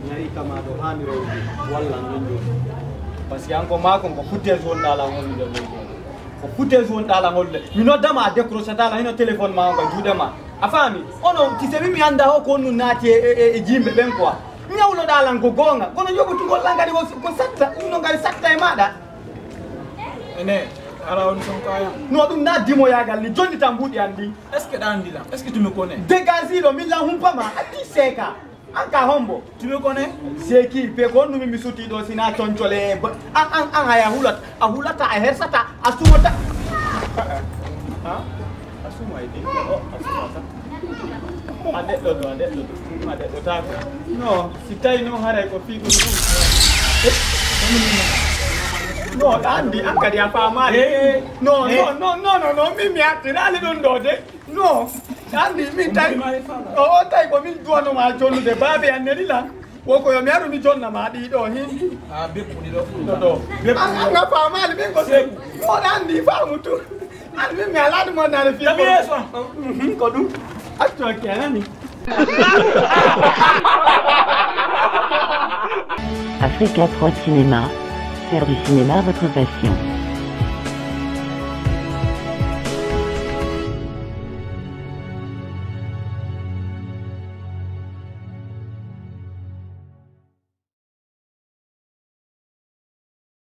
Nyari kama do haniro walla non parce que encore ma ko fouté zone dala ngol de ko fouté zone dala ngol mi no dama décrocher dala hino téléphone ma ko judema afami ono tisebi mi anda ho ko nu nati e jimbe ben quoi nyawlo dala ko gonga kono yogo to golla ngadi ko satta no ngari satta e mada ene ala on son kaya no dum na dimo yagal ni jonni tambudi andi est ce que dan dila est ce que tu me connais dégazilo mi la humpama ati seka anka hombo tu me connais c'est qui pe ko numi mi suti do sina tonchole an aya hulata a hersata asumata ha asuma ide asumata ade do ta no si tay no hare ko fi ko no andi anka dia fa male no mi atirale don dode no andi mi tay o tay ko mi duano ma jonu de babe anelila woko yo mi aru mi jonna ma di do hin be puni do be anga fa male mi ko se no andi fa mutu andi mi ala do mo na le fi ko du atto kenani Africa 3 Cinéma, faire du cinéma votre passion.